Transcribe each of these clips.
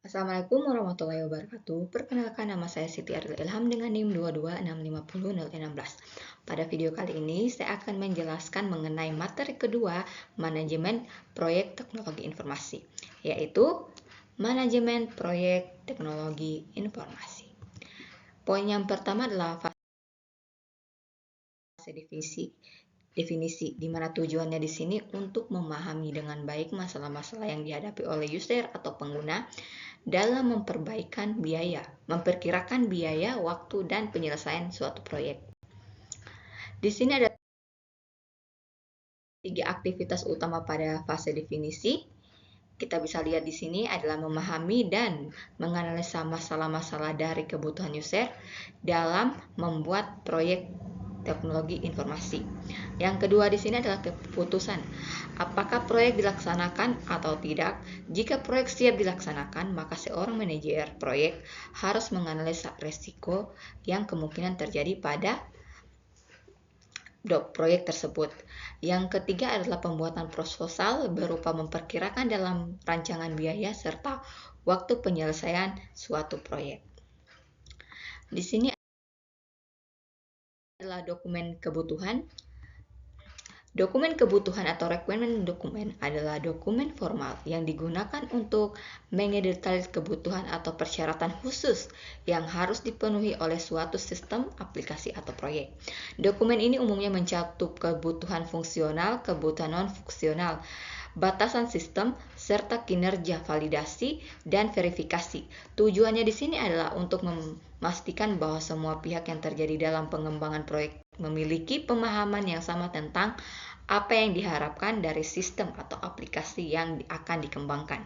Assalamualaikum warahmatullahi wabarakatuh. Perkenalkan, nama saya Siti Ardil Ilham dengan NIM 226500016. Pada video kali ini saya akan menjelaskan mengenai materi kedua manajemen proyek teknologi informasi, yaitu manajemen proyek teknologi informasi. Poin yang pertama adalah fase definisi, di mana tujuannya di sini untuk memahami dengan baik masalah-masalah yang dihadapi oleh user atau pengguna dalam memperkirakan biaya, waktu, dan penyelesaian suatu proyek. Di sini ada 3 aktivitas utama pada fase definisi. Kita bisa lihat di sini adalah memahami dan menganalisa masalah-masalah dari kebutuhan user dalam membuat proyek teknologi informasi. Yang kedua di sini adalah keputusan. Apakah proyek dilaksanakan atau tidak? Jika proyek siap dilaksanakan, maka seorang manajer proyek harus menganalisa risiko yang kemungkinan terjadi pada proyek tersebut. Yang ketiga adalah pembuatan proposal berupa memperkirakan dalam rancangan biaya serta waktu penyelesaian suatu proyek. Di sini adalah dokumen kebutuhan. Dokumen kebutuhan atau requirement dokumen adalah dokumen formal yang digunakan untuk mengedetail kebutuhan atau persyaratan khusus yang harus dipenuhi oleh suatu sistem, aplikasi, atau proyek. Dokumen ini umumnya mencakup kebutuhan fungsional, kebutuhan non-fungsional, batasan sistem, serta kinerja validasi dan verifikasi. Tujuannya di sini adalah untuk memastikan bahwa semua pihak yang terjadi dalam pengembangan proyek memiliki pemahaman yang sama tentang apa yang diharapkan dari sistem atau aplikasi yang akan dikembangkan.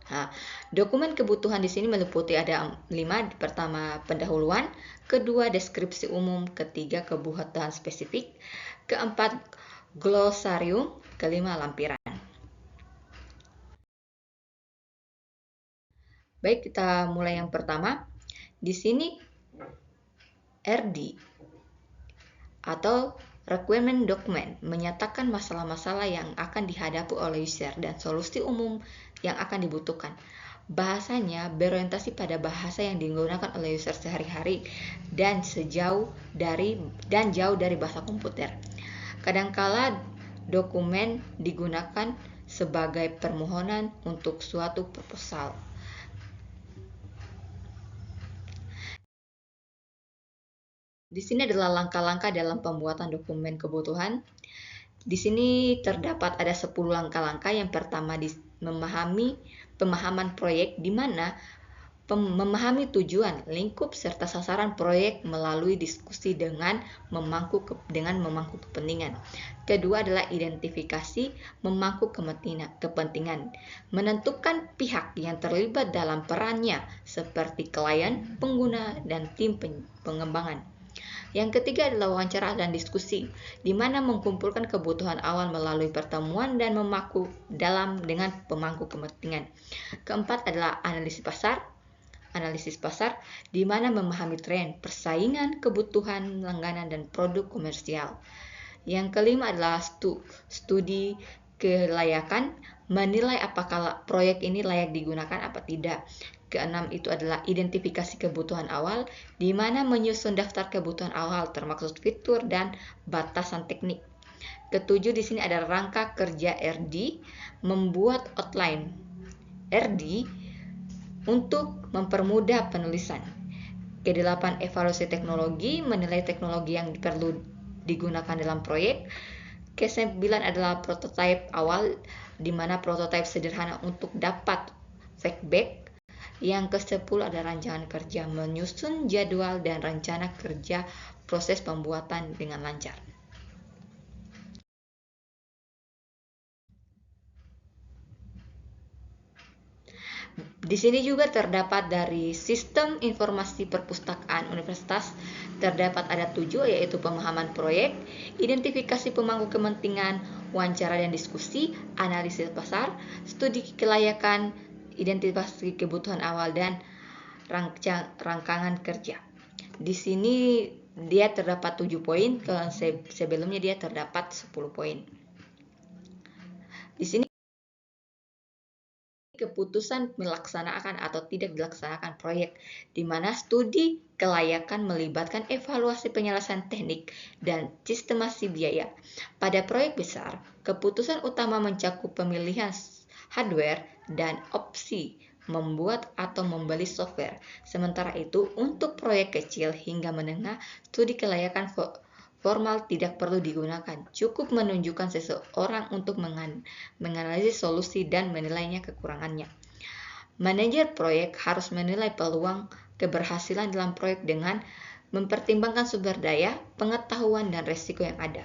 Nah, dokumen kebutuhan di sini meliputi ada 5. Pertama, pendahuluan. Kedua, deskripsi umum. Ketiga, kebutuhan spesifik. Keempat, glosarium. Kelima, lampiran. Baik, kita mulai yang pertama. Di sini RD atau Requirement Document menyatakan masalah-masalah yang akan dihadapi oleh user dan solusi umum yang akan dibutuhkan. Bahasanya berorientasi pada bahasa yang digunakan oleh user sehari-hari dan jauh dari bahasa komputer. Kadangkala dokumen digunakan sebagai permohonan untuk suatu proposal. Di sini adalah langkah-langkah dalam pembuatan dokumen kebutuhan. Di sini terdapat ada 10 langkah-langkah. Yang pertama, pemahaman proyek, di mana memahami tujuan, lingkup, serta sasaran proyek melalui diskusi dengan memangku kepentingan. Kedua adalah identifikasi memangku kepentingan, menentukan pihak yang terlibat dalam perannya seperti klien, pengguna, dan tim pengembangan. Yang ketiga adalah wawancara dan diskusi, di mana mengumpulkan kebutuhan awal melalui pertemuan dan dengan pemangku kepentingan. Keempat adalah analisis pasar, di mana memahami tren, persaingan, kebutuhan langganan, dan produk komersial. Yang kelima adalah studi kelayakan, menilai apakah proyek ini layak digunakan apa tidak. Keenam itu adalah identifikasi kebutuhan awal, di mana menyusun daftar kebutuhan awal termasuk fitur dan batasan teknik. Ketujuh di sini ada rangka kerja RD, membuat outline RD untuk mempermudah penulisan. Kedelapan, evaluasi teknologi, menilai teknologi yang perlu digunakan dalam proyek. Kesembilan adalah prototipe awal, di mana prototipe sederhana untuk dapat feedback. Yang ke-10 ada rancangan kerja, menyusun jadwal dan rencana kerja proses pembuatan dengan lancar. Di sini juga terdapat dari sistem informasi perpustakaan universitas, terdapat ada 7, yaitu pemahaman proyek, identifikasi pemangku kepentingan, wawancara dan diskusi, analisis pasar, studi kelayakan, identifikasi kebutuhan awal, dan rangkaian kerja. Di sini dia terdapat 7 poin, sebelumnya dia terdapat 10 poin. Di sini keputusan melaksanakan atau tidak dilaksanakan proyek, di mana studi kelayakan melibatkan evaluasi penyelesaian teknik dan sistemasi biaya. Pada proyek besar, keputusan utama mencakup pemilihan hardware dan opsi membuat atau membeli software. Sementara itu, untuk proyek kecil hingga menengah, studi kelayakan formal tidak perlu digunakan. Cukup menunjukkan seseorang untuk menganalisis solusi dan menilainya kekurangannya. Manajer proyek harus menilai peluang keberhasilan dalam proyek dengan mempertimbangkan sumber daya, pengetahuan, dan resiko yang ada.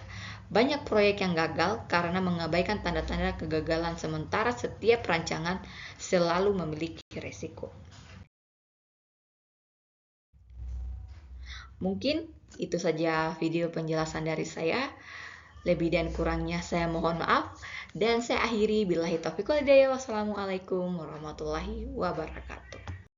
Banyak proyek yang gagal karena mengabaikan tanda-tanda kegagalan, sementara setiap rancangan selalu memiliki resiko. Mungkin itu saja video penjelasan dari saya. Lebih dan kurangnya saya mohon maaf. Dan saya akhiri billahi taufiq wal hidayah. Wassalamualaikum warahmatullahi wabarakatuh.